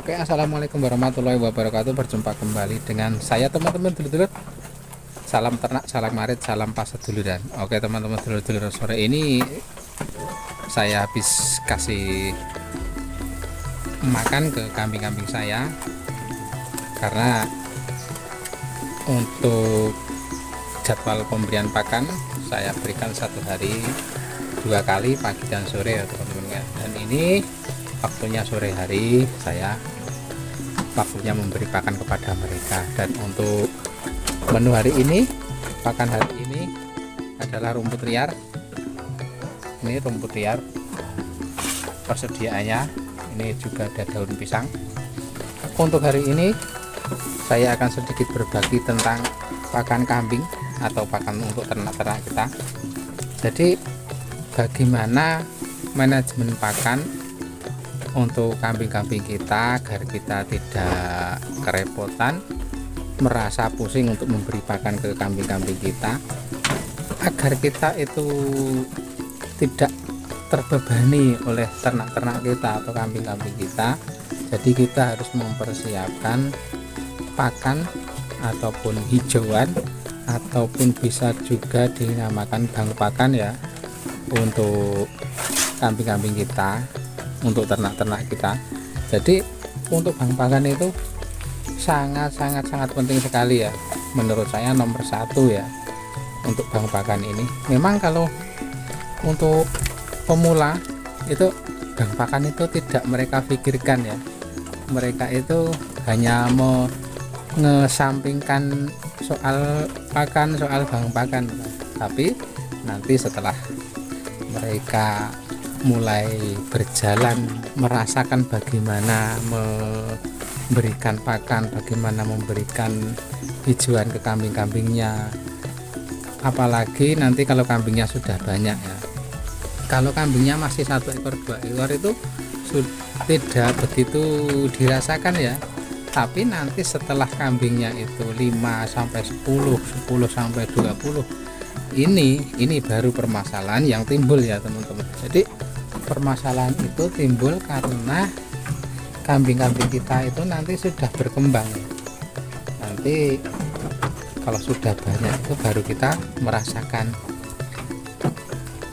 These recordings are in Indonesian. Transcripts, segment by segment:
Oke, assalamualaikum warahmatullahi wabarakatuh. Berjumpa kembali dengan saya teman-teman dulur-dulur. Salam ternak, salam marit, salam paseduluran. Oke teman-teman dulur-dulur, sore ini saya habis kasih makan ke kambing-kambing saya, karena untuk jadwal pemberian pakan saya berikan satu hari 2 kali, pagi dan sore ya teman-teman ya. Dan ini waktunya sore hari, saya waktunya memberi pakan kepada mereka. Dan untuk menu hari ini, pakan hari ini adalah rumput liar. Ini rumput liar persediaannya, ini juga ada daun pisang. Untuk hari ini saya akan sedikit berbagi tentang pakan kambing atau pakan untuk ternak-ternak kita. Jadi bagaimana manajemen pakan untuk kambing-kambing kita agar kita tidak kerepotan, merasa pusing untuk memberi pakan ke kambing-kambing kita, agar kita itu tidak terbebani oleh ternak-ternak kita atau kambing-kambing kita. Jadi kita harus mempersiapkan pakan ataupun hijauan, ataupun bisa juga dinamakan bank pakan ya, untuk kambing-kambing kita, untuk ternak-ternak kita. Jadi untuk bank pakan itu sangat penting sekali ya, menurut saya nomor 1 ya untuk bank pakan ini. Memang kalau untuk pemula itu bank pakan itu tidak mereka pikirkan ya, mereka itu hanya mengesampingkan soal pakan, soal bank pakan. Tapi nanti setelah mereka mulai berjalan, merasakan bagaimana memberikan pakan, bagaimana memberikan hijauan ke kambing-kambingnya, apalagi nanti kalau kambingnya sudah banyak ya. Kalau kambingnya masih 1 ekor 2 ekor itu tidak begitu dirasakan ya, tapi nanti setelah kambingnya itu 5 sampai 10 sampai 20, ini baru permasalahan yang timbul ya teman-teman. Jadi permasalahan itu timbul karena kambing-kambing kita itu nanti sudah berkembang. Nanti kalau sudah banyak itu baru kita merasakan.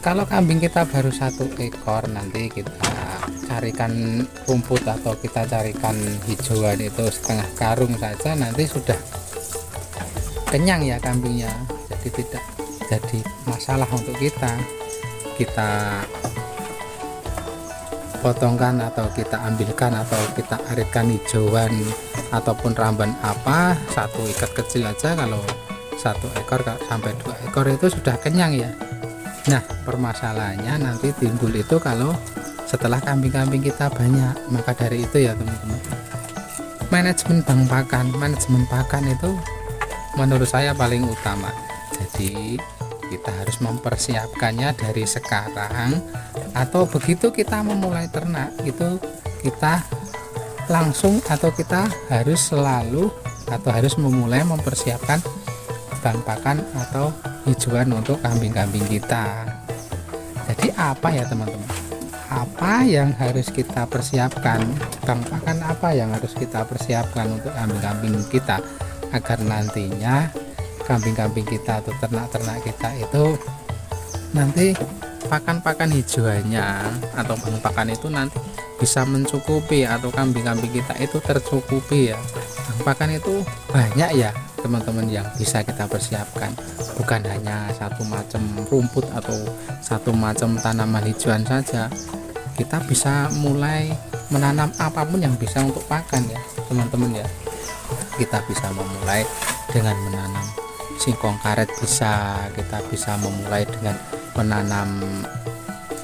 Kalau kambing kita baru 1 ekor, nanti kita carikan rumput atau kita carikan hijauan itu setengah karung saja, nanti sudah kenyang ya kambingnya. Jadi tidak jadi masalah untuk kita potongkan atau kita ambilkan atau kita aritkan hijauan ataupun ramban apa, 1 ikat kecil aja. Kalau 1 ekor sampai 2 ekor itu sudah kenyang ya. Nah permasalahannya nanti timbul itu kalau setelah kambing-kambing kita banyak. Maka dari itu ya teman-teman, manajemen bank pakan, manajemen pakan itu menurut saya paling utama. Jadi kita harus mempersiapkannya dari sekarang, atau begitu kita memulai ternak itu kita langsung, atau kita harus selalu atau harus memulai mempersiapkan bank pakan atau hijauan untuk kambing-kambing kita. Jadi apa ya teman-teman, apa yang harus kita persiapkan, bank pakan apa yang harus kita persiapkan untuk kambing-kambing kita, agar nantinya kambing-kambing kita atau ternak-ternak kita itu nanti pakan-pakan hijauannya atau bank pakan itu nanti bisa mencukupi, atau kambing-kambing kita itu tercukupi ya. Bank pakan itu banyak ya teman-teman yang bisa kita persiapkan, bukan hanya satu macam rumput atau satu macam tanaman hijauan saja. Kita bisa mulai menanam apapun yang bisa untuk pakan ya teman-teman ya. Kita bisa memulai dengan menanam singkong karet, kita bisa memulai dengan menanam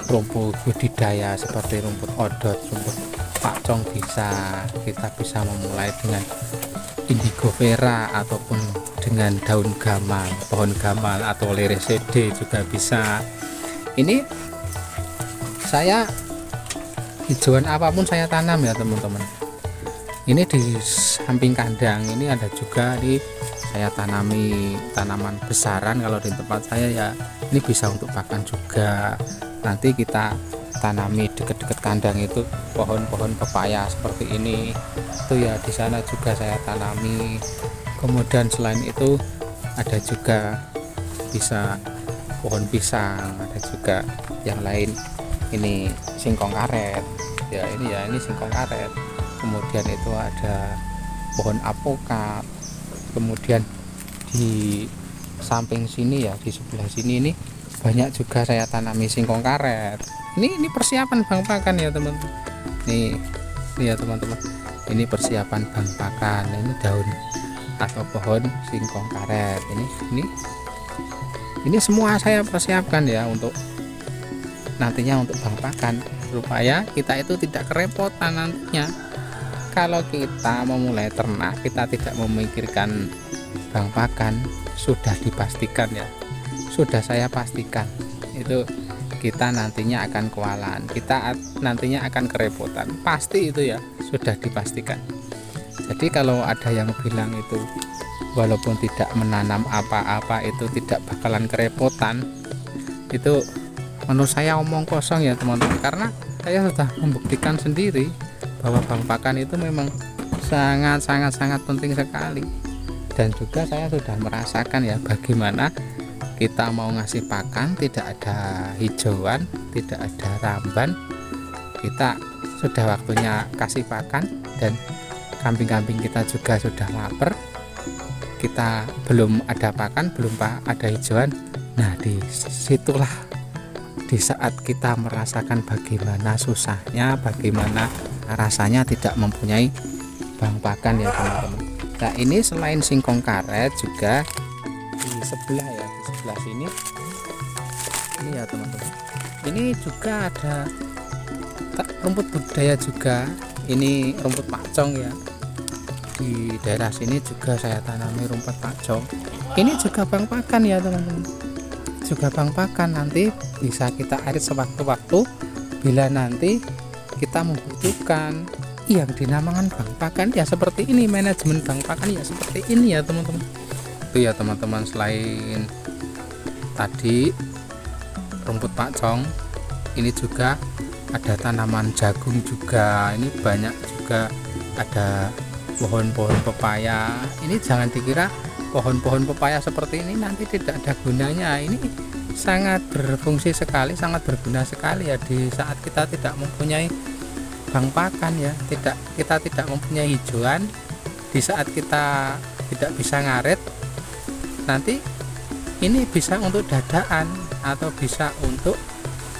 rumput budidaya seperti rumput odot, rumput pakcong bisa. Kita bisa memulai dengan indigo vera ataupun dengan daun gamal, pohon gamal atau lere sede juga bisa. Ini saya hijauan apapun saya tanam ya teman-teman. Ini di samping kandang ini ada juga di saya tanami tanaman besaran. Kalau di tempat saya ya ini bisa untuk pakan juga. Nanti kita tanami dekat-dekat kandang itu pohon-pohon pepaya seperti ini, itu ya di sana juga saya tanami. Kemudian selain itu ada juga bisa pohon pisang, ada juga yang lain, ini singkong karet ya, ini singkong karet. Kemudian itu ada pohon apokat. Kemudian di samping sini ya, di sebelah sini ini banyak juga saya tanami singkong karet. Ini persiapan bang pakan ya teman-teman. Ini ya teman-teman, ini persiapan bang pakan. Ini daun atau pohon singkong karet. Ini semua saya persiapkan ya untuk nantinya untuk bang pakan, supaya kita itu tidak kerepotan nantinya. Kalau kita memulai ternak, kita tidak memikirkan bang pakan, sudah dipastikan ya, sudah saya pastikan itu kita nantinya akan kewalahan, kita nantinya akan kerepotan, pasti itu ya, sudah dipastikan. Jadi kalau ada yang bilang itu walaupun tidak menanam apa-apa itu tidak bakalan kerepotan, itu menurut saya omong kosong ya teman-teman, karena saya sudah membuktikan sendiri bahwa bang pakan itu memang sangat penting sekali. Dan juga saya sudah merasakan ya bagaimana kita mau ngasih pakan tidak ada hijauan, tidak ada ramban, kita sudah waktunya kasih pakan dan kambing-kambing kita juga sudah lapar, kita belum ada pakan, belum ada hijauan. Nah disitulah, di saat kita merasakan bagaimana susahnya, bagaimana rasanya tidak mempunyai bang pakan ya teman-teman. Nah ini selain singkong karet juga di sebelah ya, di sebelah sini ini ya teman-teman, ini juga ada rumput budidaya juga. Ini rumput pacong ya, di daerah sini juga saya tanami rumput pacong. Ini juga bang pakan ya teman-teman, juga bang pakan. Nanti bisa kita arit sewaktu-waktu bila nanti kita membutuhkan yang dinamakan bang pakan ya seperti ini. Manajemen bang pakan ya seperti ini ya teman-teman. Itu ya teman-teman, selain tadi rumput pacong, ini juga ada tanaman jagung juga. Ini banyak juga, ada pohon-pohon pepaya. Ini jangan dikira pohon-pohon pepaya seperti ini nanti tidak ada gunanya. Ini sangat berfungsi sekali, sangat berguna sekali ya di saat kita tidak mempunyai bang pakan ya, kita tidak mempunyai hijauan, di saat kita tidak bisa ngaret, nanti ini bisa untuk dadaan atau bisa untuk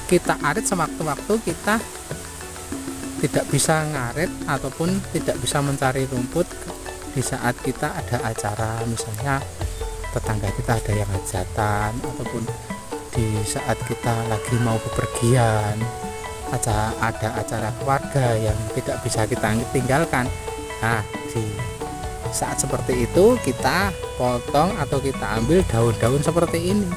kita arit sewaktu-waktu kita tidak bisa ngaret ataupun tidak bisa mencari rumput di saat kita ada acara, misalnya tetangga kita ada yang hajatan, ataupun di saat kita lagi mau bepergian, ada acara keluarga yang tidak bisa kita tinggalkan. Nah di saat seperti itu kita potong atau kita ambil daun-daun seperti ini,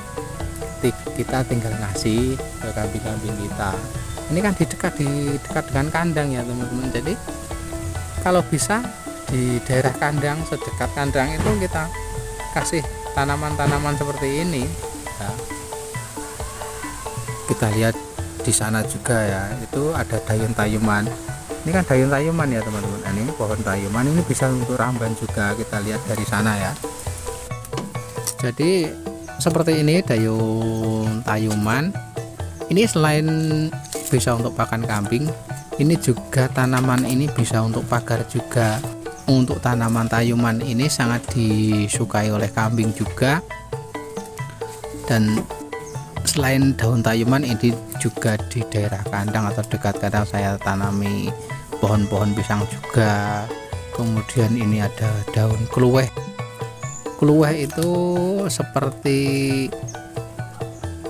kita tinggal ngasih ke kambing-kambing kita. Ini kan di dekat dengan kandang ya teman-teman. Jadi kalau bisa di daerah kandang, sedekat kandang itu kita kasih tanaman-tanaman seperti ini ya. Kita lihat di sana juga ya, itu ada daun-tayuman. Ini kan daun-tayuman ya teman-teman. Ini pohon tayuman, ini bisa untuk ramban juga, kita lihat dari sana ya. Jadi seperti ini daun tayuman. Ini selain bisa untuk pakan kambing, ini juga tanaman ini bisa untuk pagar juga. Untuk tanaman tayuman ini sangat disukai oleh kambing juga. Dan selain daun tayuman, ini juga di daerah kandang atau dekat kandang saya tanami pohon-pohon pisang juga. Kemudian ini ada daun kluweh. Kluweh itu seperti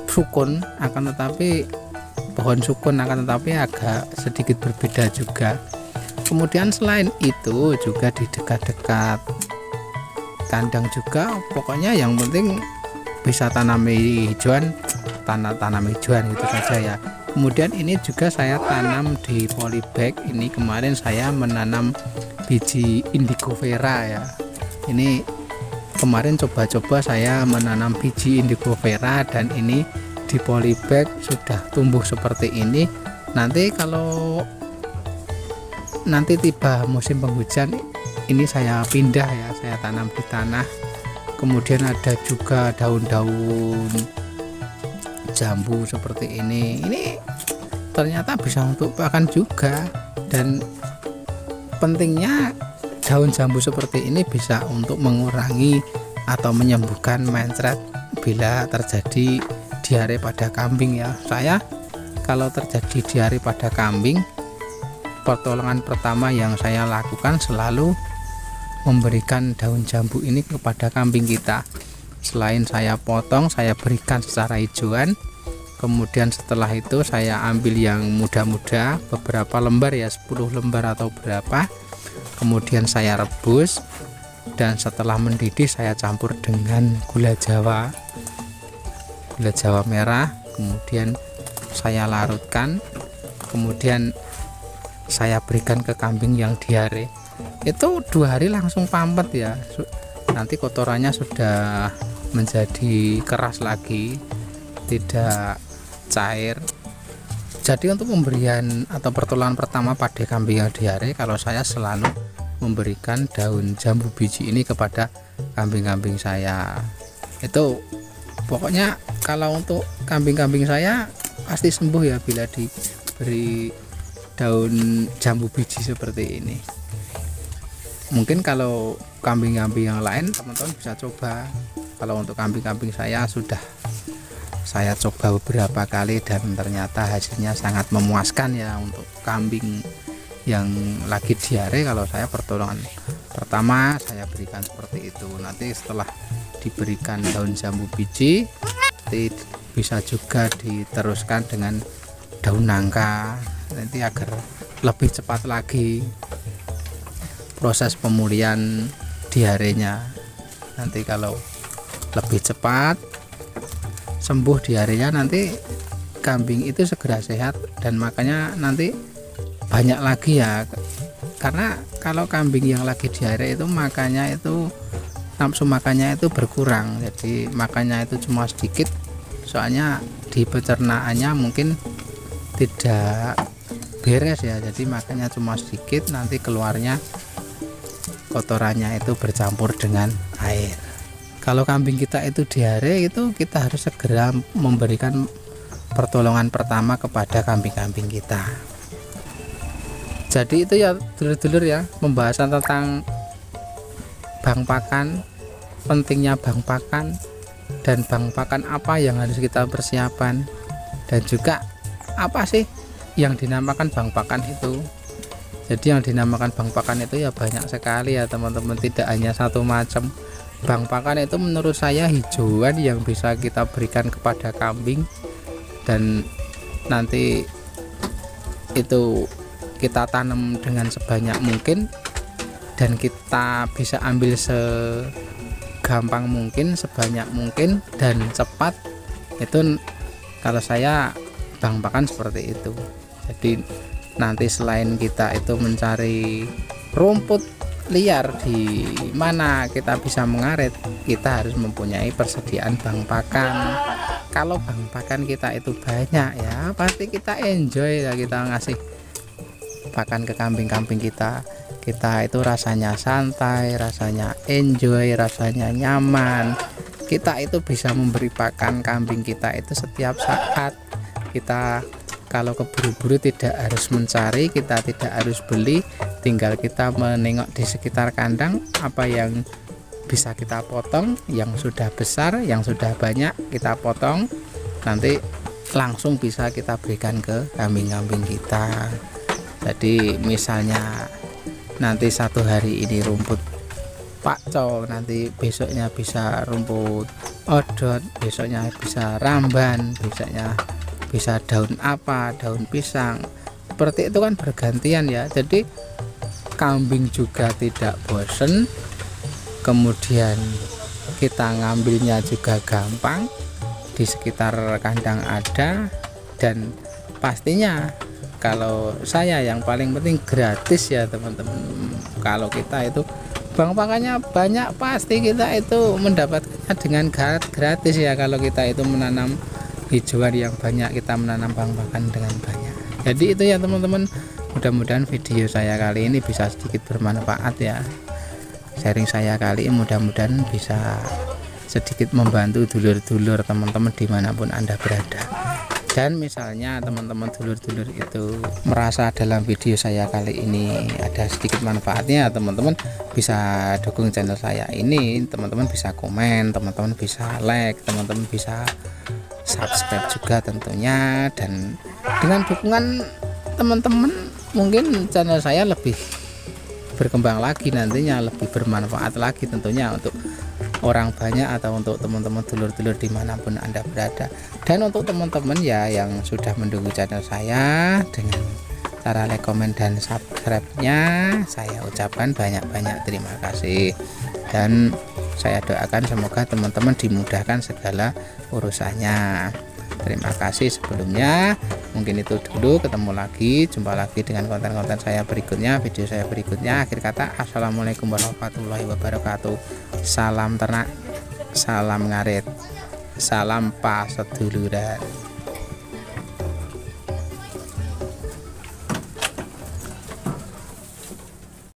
sukun, akan tetapi pohon sukun, akan tetapi agak sedikit berbeda juga. Kemudian selain itu juga di dekat-dekat kandang juga, pokoknya yang penting bisa tanami hijauan, tanam hijauan itu saja ya. Kemudian ini juga saya tanam di polybag. Ini kemarin saya menanam biji indigo vera ya. Ini kemarin coba-coba saya menanam biji indigo vera, dan ini di polybag sudah tumbuh seperti ini. Nanti kalau nanti tiba musim penghujan, ini saya pindah ya, saya tanam di tanah. Kemudian ada juga daun-daun jambu seperti ini ternyata bisa untuk pakan juga. Dan pentingnya daun jambu seperti ini bisa untuk mengurangi atau menyembuhkan mencret bila terjadi diare pada kambing ya. Saya kalau terjadi diare pada kambing, pertolongan pertama yang saya lakukan selalu memberikan daun jambu ini kepada kambing kita. Selain saya potong, saya berikan secara hijauan. Kemudian setelah itu saya ambil yang muda-muda, beberapa lembar ya, 10 lembar atau berapa. Kemudian saya rebus, dan setelah mendidih saya campur dengan gula Jawa merah. Kemudian saya larutkan, kemudian saya berikan ke kambing yang diare. Itu 2 hari langsung pampet ya, nanti kotorannya sudah menjadi keras lagi, tidak cair. Jadi untuk pemberian atau pertolongan pertama pada kambing yang diare, kalau saya selalu memberikan daun jambu biji ini kepada kambing-kambing saya. Itu pokoknya kalau untuk kambing-kambing saya pasti sembuh ya bila diberi daun jambu biji seperti ini. Mungkin kalau kambing-kambing yang lain teman-teman bisa coba. Kalau untuk kambing-kambing saya sudah saya coba beberapa kali dan ternyata hasilnya sangat memuaskan ya. Untuk kambing yang lagi diare, kalau saya pertolongan pertama saya berikan seperti itu. Nanti setelah diberikan daun jambu biji, nanti bisa juga diteruskan dengan daun nangka, nanti agar lebih cepat lagi proses pemulihan diarenya. Nanti kalau lebih cepat sembuh diarenya, nanti kambing itu segera sehat dan makanya nanti banyak lagi ya. Karena kalau kambing yang lagi diare itu makannya itu nafsu makannya itu berkurang, jadi makannya itu cuma sedikit, soalnya di pencernaannya mungkin tidak beres ya, jadi makannya cuma sedikit, nanti keluarnya kotorannya itu bercampur dengan air. Kalau kambing kita itu diare, itu kita harus segera memberikan pertolongan pertama kepada kambing-kambing kita. Jadi itu ya dulur-dulur ya, pembahasan tentang bang pakan, pentingnya bang pakan, dan bang pakan apa yang harus kita persiapan, dan juga apa sih yang dinamakan bang pakan itu. Jadi yang dinamakan bang pakan itu ya banyak sekali ya teman-teman, tidak hanya satu macam. Bang pakan itu menurut saya hijauan yang bisa kita berikan kepada kambing, dan nanti itu kita tanam dengan sebanyak mungkin dan kita bisa ambil segampang mungkin, sebanyak mungkin dan cepat. Itu kalau saya bang pakan seperti itu. Jadi nanti selain kita itu mencari rumput liar di mana kita bisa mengarit, kita harus mempunyai persediaan bang pakan. Kalau bang pakan kita itu banyak ya, pasti kita enjoy ya, kita ngasih pakan ke kambing-kambing kita itu rasanya santai, rasanya enjoy, rasanya nyaman. Kita itu bisa memberi pakan kambing kita itu setiap saat. Kita kalau keburu-buru tidak harus mencari, kita tidak harus beli, tinggal kita menengok di sekitar kandang apa yang bisa kita potong, yang sudah besar, yang sudah banyak kita potong, nanti langsung bisa kita berikan ke kambing-kambing kita. Jadi misalnya nanti satu hari ini rumput pakcoy, nanti besoknya bisa rumput odot, besoknya bisa ramban, besoknya bisa daun apa, daun pisang, seperti itu kan bergantian ya. Jadi kambing juga tidak bosen, kemudian kita ngambilnya juga gampang, di sekitar kandang ada, dan pastinya kalau saya yang paling penting gratis ya teman-teman. Kalau kita itu bang pakannya banyak, pasti kita itu mendapatkannya dengan gratis ya. Kalau kita itu menanam hijauan yang banyak, kita menanam bang pakan dengan banyak. Jadi itu ya teman-teman, mudah-mudahan video saya kali ini bisa sedikit bermanfaat ya. Sharing saya kali ini mudah-mudahan bisa sedikit membantu dulur-dulur teman-teman dimanapun Anda berada. Dan misalnya teman-teman dulur-dulur itu merasa dalam video saya kali ini ada sedikit manfaatnya, teman-teman bisa dukung channel saya ini, teman-teman bisa komen, teman-teman bisa like, teman-teman bisa subscribe juga tentunya. Dan dengan dukungan teman-teman mungkin channel saya lebih berkembang lagi, nantinya lebih bermanfaat lagi tentunya untuk orang banyak atau untuk teman-teman dulur-dulur dimanapun Anda berada. Dan untuk teman-teman ya yang sudah mendukung channel saya dengan cara like, komen, dan subscribe-nya, saya ucapkan banyak-banyak terima kasih. Dan saya doakan semoga teman-teman dimudahkan segala urusannya. Terima kasih sebelumnya. Mungkin itu dulu, ketemu lagi, jumpa lagi dengan konten-konten saya berikutnya, video saya berikutnya. Akhir kata, assalamualaikum warahmatullahi wabarakatuh. Salam ternak, salam ngarit, salam paseduluran.